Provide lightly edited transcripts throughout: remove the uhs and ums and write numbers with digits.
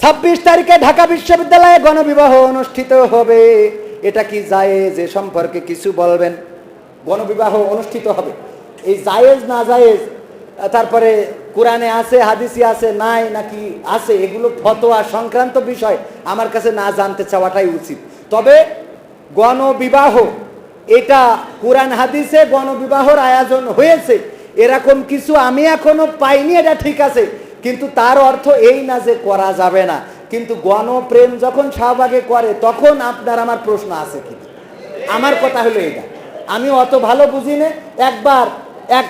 26 তারিখে ঢাকা বিশ্ববিদ্যালয়ে গণবিবাহ অনুষ্ঠিত হবে, এটা কি জায়েজ? এ সম্পর্কে কিছু বলবেন। গণবিবাহ অনুষ্ঠিত হবে, এই জায়েজ না জায়েজ, তারপরে কোরআনে আছে হাদিসে আছে নাই নাকি আছে, এগুলো ফতোয়া সংক্রান্ত বিষয় আমার কাছে না জানতে চাওয়াটাই উচিত। তবে গণবিবাহ এটা কোরআন হাদিসে গণবিবাহর আয়োজন হয়েছে এরকম কিছু আমি এখনো পাইনি, এটা ঠিক আছে, কিন্তু তার অর্থ এই না যে করা যাবে না। কিন্তু গণপ্রেম যখন শাহবাগে করে তখন আপনার আমার প্রশ্ন আছে কি? আমার কথা হলো এটা, আমি অত ভালো বুঝি না। একবার এক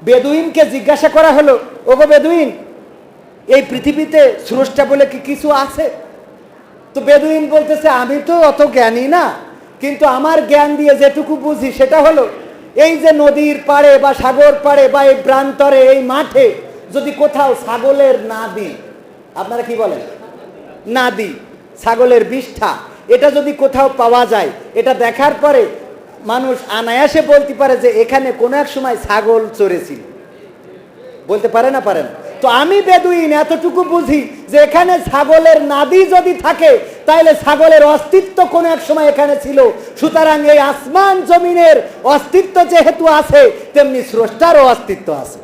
বেদুইনকে জিজ্ঞাসা করা হলো, ওগো বেদুইন, এই পৃথিবীতে স্রষ্টা বলে কি কিছু আছে? তো বেদুইন বলতেছে, আমি তো অত জ্ঞানী না, কিন্তু আমার জ্ঞান দিয়ে যেটুকু বুঝি সেটা হলো, এই যে নদীর পাড়ে বা সাগর পাড়ে বা এই প্রান্তরে এই মাঠে যদি কোথাও ছাগলের নাদি, আপনারা কি বলেন, নাদি, ছাগলের বিষ্ঠা, এটা যদি কোথাও পাওয়া যায়, এটা দেখার পরে মানুষ অনায়াসে বলতে পারে যে এখানে কোনো এক সময় ছাগল চড়েছিল। বলতে পারে না? পারে না। তো আমি বেদুইন এতটুকু বুঝি যে এখানে ছাগলের নাদি যদি থাকে তাহলে ছাগলের অস্তিত্ব কোনো এক সময় এখানে ছিল। সুতরাং এই আসমান জমিনের অস্তিত্ব যেহেতু আছে, তেমনি স্রষ্টারও অস্তিত্ব আছে।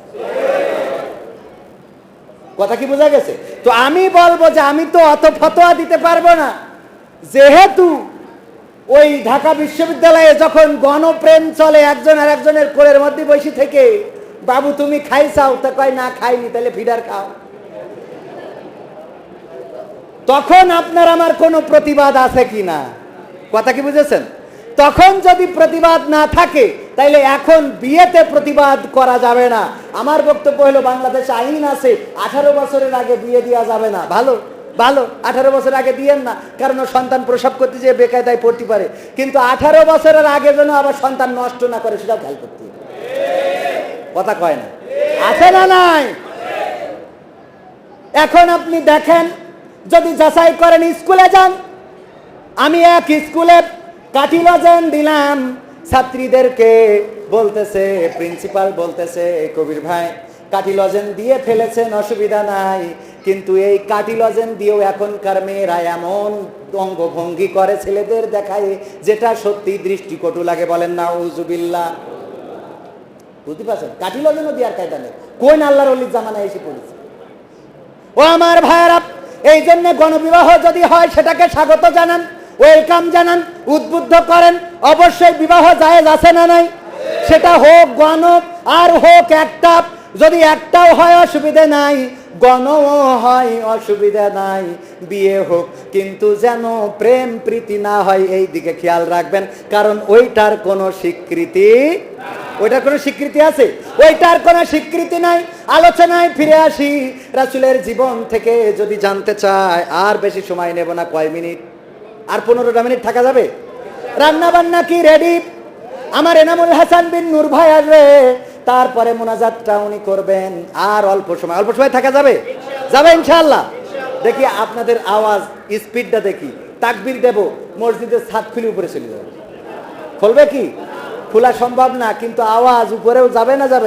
কথা কি বোঝা গেছে? তো আমি বলবো যে আমি তো অত ফতোয়া দিতে পারবো না, যেহেতু ওই ঢাকা বিশ্ববিদ্যালয়ে যখন গণপ্রেম চলে, একজন আর একজনের কোলের মধ্যে বসে থেকে, বাবু তুমি খাইছাও? তা কয় না খাইনি। তাহলে ফিডার খাও। তখন আপনার আমার কোনো প্রতিবাদ আছে কি না? কথা কি বুঝেছেন? তখন যদি প্রতিবাদ না থাকে তাইলে এখন বিয়েতে প্রতিবাদ করা যাবে না। আমার বক্তব্য হলো, বাংলাদেশে আইন আছে 18 বছরের আগে বিয়ে দেওয়া যাবে না। ভালো ভালো, 18 বছর আগে দিয়েন না, কারণ সন্তান প্রসব করতে যেয়ে বেকায়দায় পড়তে পারে। কিন্তু 18 বছরের আগে যেন আবার সন্তান নষ্ট না করে সেটাও খেয়াল করতে হবে। কথা কয় না? আছে না নাই? এখন আপনি দেখেন, যদি যাচাই করেন, স্কুলে যান, আমি এক স্কুলে কাঠি লজেন দিলাম ছাত্রীদেরকে, বলতেছে প্রিন্সিপাল বলতেছে, কবির ভাই কাঠি লজেন দিয়ে ফেলেছেন, অসুবিধা নাই, কিন্তু এই কাঠি লজেন দিয়েও এখনকার মেয়েরা এমন অঙ্গভঙ্গি করে ছেলেদের দেখায় যেটা সত্যি দৃষ্টিকটু লাগে। বলেন না উজুবিল্লাহ? বুঝতে পারছেন? কাঠি লজেনও দেওয়ার কায়দা নেই। কোন আল্লাহর ওলির জামানায় এসে পড়েছে? ও আমার ভাইয়েরা, এই জন্য গণবিবাহ যদি হয় সেটাকে স্বাগত জানান, ওয়েলকাম জানান, উদ্বুদ্ধ করেন। অবশ্যই বিবাহ জায়েজ আছে না নাই? সেটা হোক গণ আর হোক একটা, যদি একটাও হয় অসুবিধা নাই, গণও হয় অসুবিধা নাই, বিয়ে হোক, কিন্তু যেন প্রেম প্রীতি না হয় এই দিকে খেয়াল রাখবেন, কারণ ওইটার কোনো স্বীকৃতি, ওইটার কোনো স্বীকৃতি আছে? ওইটার কোনো স্বীকৃতি নাই। আলোচনায় ফিরে আসি, রাসূলের জীবন থেকে যদি জানতে চায়, আর বেশি সময় নেব না, কয় মিনিট? আর 15টা মিনিট থাকা যাবে? রান্না বান্না কি রেডি? আমার এনামুল হাসান বিন নূর ভাই আসবে, তারপরে মোনাজাতটা উনি করবেন। আর অল্প সময় থাকা যাবে? যাবে ইনশাআল্লাহ। দেখি আপনাদের আওয়াজ স্পিডটা দেখি। তাকবীর দেব, মসজিদের ছাদ খুলে উপরে চলে যাবে। খুলবে কি? খোলা সম্ভব না, কিন্তু আওয়াজ উপরেও যাবে না যাবে?